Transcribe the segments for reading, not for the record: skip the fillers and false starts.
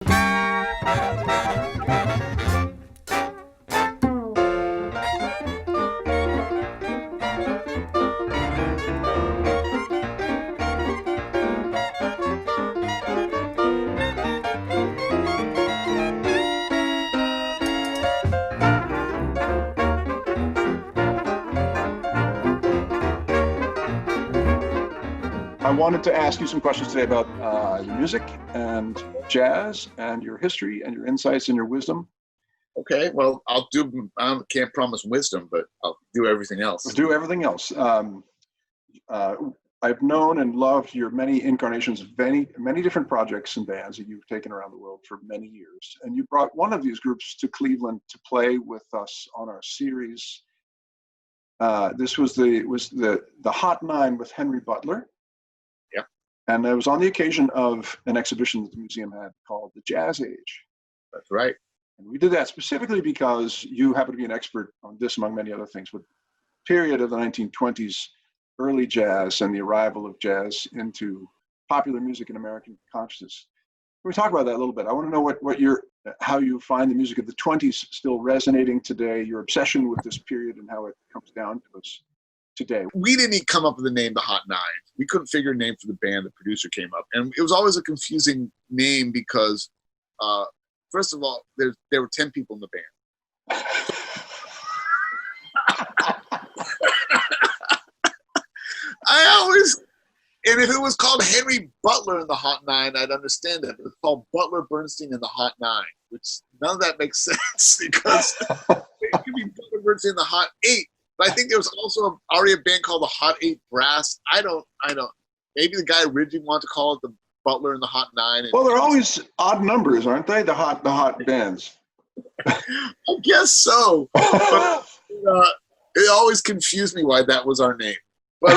I wanted to ask you some questions today about your music and jazz and your history and your insights and your wisdom. Okay, well, I can't promise wisdom, but I'll do everything else. Do everything else. I've known and loved your many incarnations of many different projects and bands that you've taken around the world for many years. And you brought one of these groups to Cleveland to play with us on our series. This was the Hot Nine with Henry Butler. Yep. And it was on the occasion of an exhibition that the museum had called The Jazz Age. That's right. And we did that specifically because you happen to be an expert on this, among many other things, but period of the 1920s, early jazz and the arrival of jazz into popular music in American consciousness. Can we talk about that a little bit? I want to know how you find the music of the 20s still resonating today, your obsession with this period and how it comes down to us today. We didn't come up with the name The Hot Nine. We couldn't figure a name for the band. The producer came up. And it was always a confusing name because, first of all, there were 10 people in the band. And if it was called Henry Butler and the Hot Nine, I'd understand that. But it's called Butler, Bernstein, and the Hot Nine, which none of that makes sense because it could be Butler, Bernstein, and the Hot Eight. But I think there was also already a band called the Hot Eight Brass. I don't. Maybe the guy originally wanted to call it the Butler and the Hot Nine. Well, they're always odd numbers, aren't they? The hot bands. I guess so. But, it always confused me why that was our name. But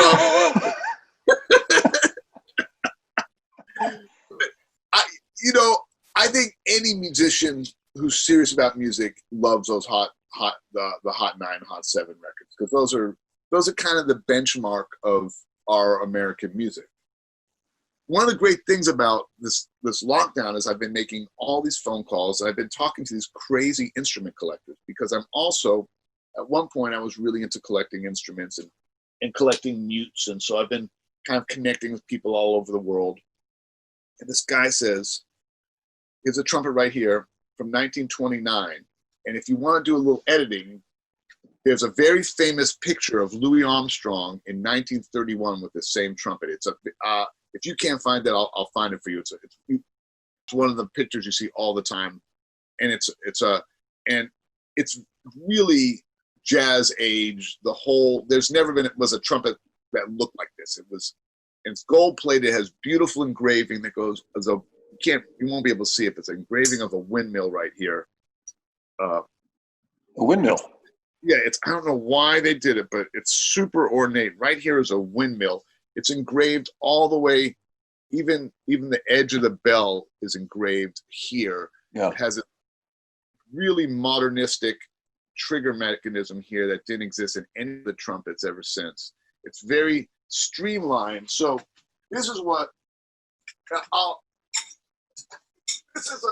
I think any musician who's serious about music loves those the Hot Nine, Hot Seven records because those are kind of the benchmark of our American music. One of the great things about this lockdown is I've been making all these phone calls. And I've been talking to these crazy instrument collectors because I'm also, at one point, I was really into collecting instruments and collecting mutes. And so I've been kind of connecting with people all over the world. And this guy says, here's a trumpet right here from 1929. And if you want to do a little editing, there's a very famous picture of Louis Armstrong in 1931 with the same trumpet. If you can't find that, I'll find it for you. It's one of the pictures you see all the time. And it's really jazz age. There's never been, it was a trumpet that looked like this. It's gold plated. It has beautiful engraving that goes you won't be able to see it, but it's an engraving of a windmill right here. A windmill. Yeah, I don't know why they did it, but it's super ornate. Right here is a windmill. It's engraved all the way, even the edge of the bell is engraved here. Yeah. It has a really modernistic trigger mechanism here that didn't exist in any of the trumpets ever since. It's very streamlined. So this is what this is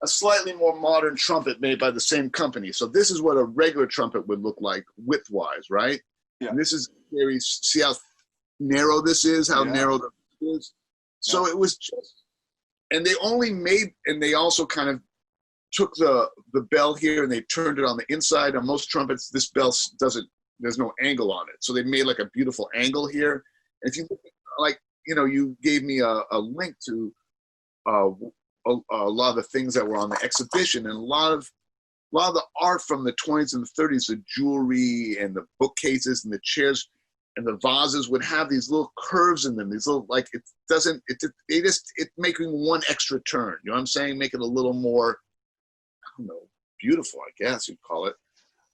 a slightly more modern trumpet made by the same company. So this is what a regular trumpet would look like width-wise, right? Yeah. And this is see how narrow this is, how narrow this is. So it was just, and they also kind of took the bell here and they turned it on the inside. On most trumpets, this bell there's no angle on it. So they made like a beautiful angle here. And if you look at, you gave me a link to a lot of the things that were on the exhibition, and a lot of the art from the 20s and the 30s, the jewelry and the bookcases and the chairs and the vases would have these little curves in them. These little, it's making one extra turn. You know what I'm saying? Make it a little more, I don't know, beautiful, I guess you'd call it.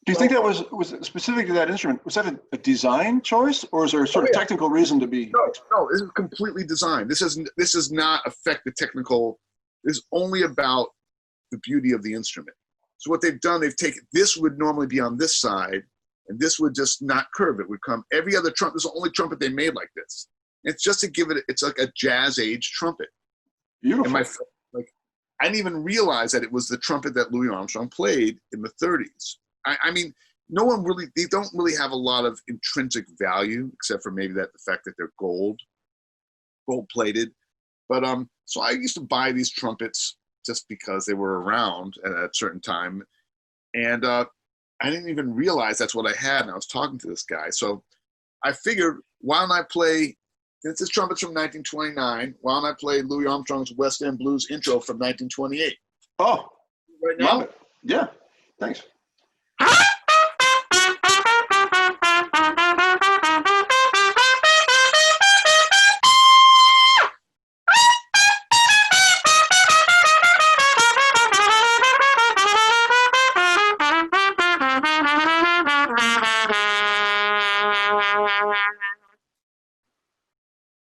Do you think that was specific to that instrument? Was that a design choice, or is there a sort of technical reason to be? No, this is completely designed. This does not affect the technical. This is only about the beauty of the instrument. So what they've done, they've taken, this would normally be on this side, and this would just not curve. It would come, every other trumpet, this is the only trumpet they made like this. It's just to give it, it's like a jazz age trumpet. Beautiful. And my I didn't even realize that it was the trumpet that Louis Armstrong played in the 30s. I mean, no one really, they don't really have a lot of intrinsic value, except for maybe that the fact that they're gold plated. But so I used to buy these trumpets just because they were around at a certain time. And I didn't even realize that's what I had. And I was talking to this guy. So I figured, why don't I play, since this trumpet's from 1929, why don't I play Louis Armstrong's West End Blues intro from 1928? Oh, Right now? love it. Yeah, thanks.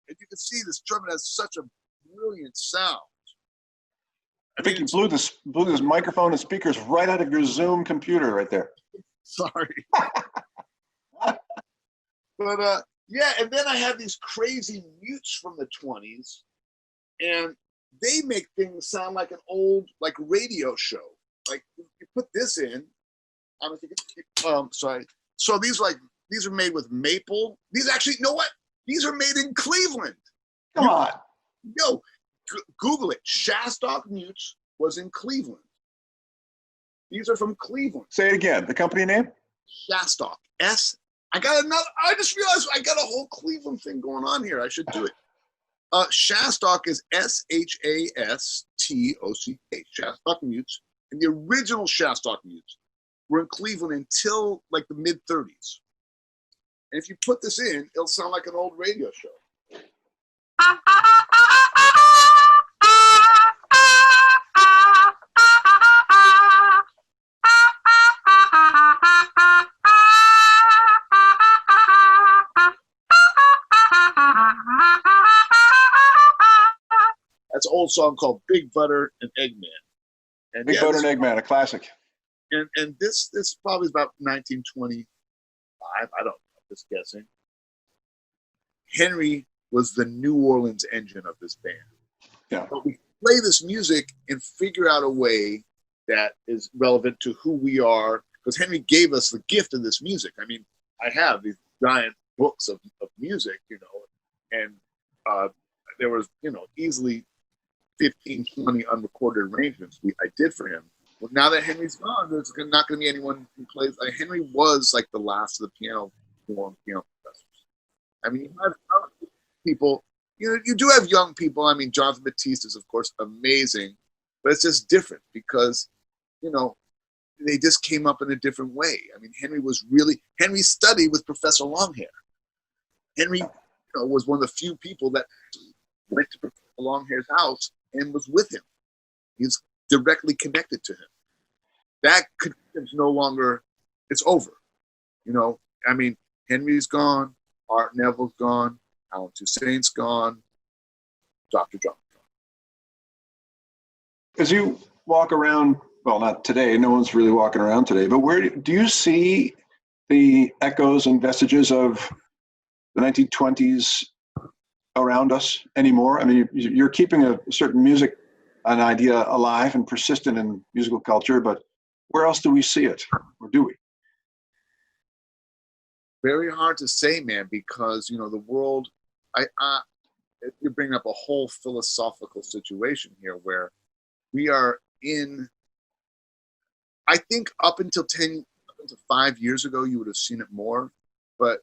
And you can see this trumpet has such a brilliant sound. I think you blew this microphone and speakers right out of your Zoom computer right there. Sorry. But yeah, and then I have these crazy mutes from the 20s, and they make things sound like an old like radio show. Like you put this in, I'm thinking, sorry. So these are made with maple. These actually, you know what? These are made in Cleveland. Come on. Yo, Google it. Shastock Mutes was in Cleveland. These are from Cleveland. Say it again. The company name? Shastock. I just realized I got a whole Cleveland thing going on here. I should do it. Shastock is S-H-A-S-T-O-C-K. Shastock Mutes. And the original Shastock Mutes were in Cleveland until like the mid-30s. And if you put this in, it'll sound like an old radio show. That's an old song called Big Butter and Eggman. And Big Butter and Eggman, a classic. And this probably is about 1925. I don't know, just guessing. Henry was the New Orleans engine of this band. Yeah. But we play this music and figure out a way that is relevant to who we are, because Henry gave us the gift of this music. I mean, I have these giant books of music, you know, and there was, you know, easily 15, 20 unrecorded arrangements I did for him. Well, now that Henry's gone, there's not going to be anyone who plays. Henry was like the last of the piano professors. I mean, you have people, you know, you do have young people. I mean, Jonathan Batiste is, of course, amazing, but it's just different because, you know, they just came up in a different way. I mean, Henry studied with Professor Longhair. Henry, you know, was one of the few people that went to Professor Longhair's house and was with him. He's directly connected to him. That connection's no longer, it's over. You know, I mean, Henry's gone, Art Neville's gone, Alan Toussaint's gone, Dr. John. As you walk around, well, not today, no one's really walking around today, but where do you see the echoes and vestiges of the 1920s around us anymore? I mean, you're keeping a certain music, an idea alive and persistent in musical culture, but where else do we see it, or do we? Very hard to say, man, because, you know, the world, you're bringing up a whole philosophical situation here where we are in, I think up until 5 years ago, you would have seen it more, but,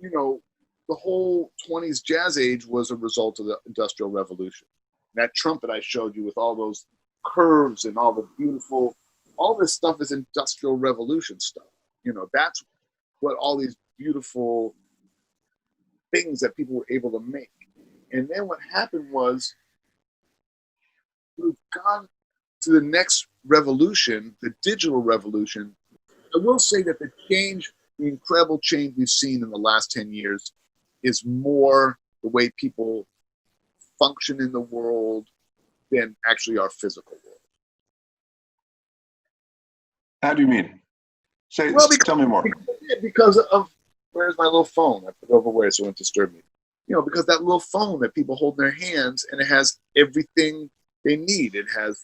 you know, the whole 20s jazz age was a result of the Industrial Revolution. That trumpet I showed you with all those curves and all the beautiful, all this stuff is Industrial Revolution stuff. You know, that's what all these beautiful things that people were able to make. And then what happened was we've gone to the next revolution, the digital revolution. I will say that the incredible change we've seen in the last 10 years is more the way people function in the world than actually our physical world. How do you mean? Tell me more. Because of, where's my little phone? I put it over where so it won't disturb me. You know, because that little phone that people hold in their hands and it has everything they need. It has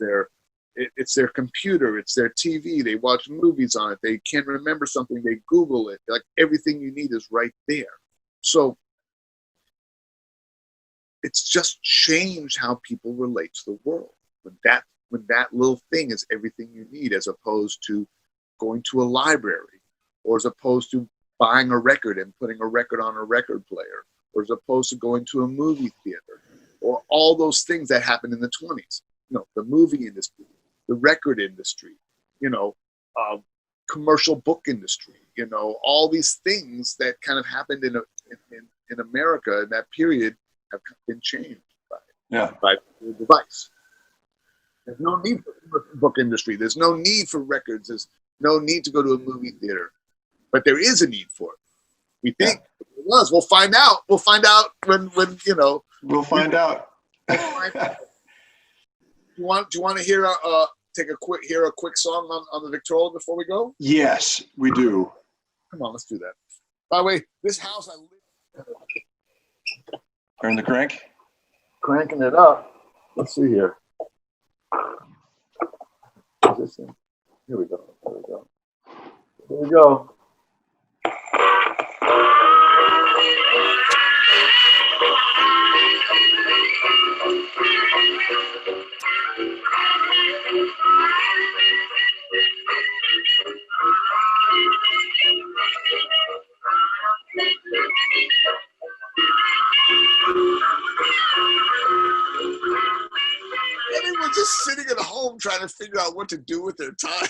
it's their computer, it's their TV. They watch movies on it. They can't remember something, they Google it. Like everything you need is right there. So it's just changed how people relate to the world. When that little thing is everything you need, as opposed to going to a library, or as opposed to buying a record and putting a record on a record player, or as opposed to going to a movie theater, or all those things that happened in the 20s. The movie industry, the record industry, commercial book industry, all these things that kind of happened in America in that period have been changed by the device. There's no need for the book industry. There's no need for records. There's no need to go to a movie theater. But there is a need for it. We think it was. We'll find out. We'll find out when We'll find out. Do you want to hear a quick song on the Victrola before we go? Yes, we do. Come on, let's do that. By the way, this house I live in. Turn the crank. Cranking it up. Let's see here. Is this in? Here we go. There we go. Here we go. Everyone's just sitting at home trying to figure out what to do with their time.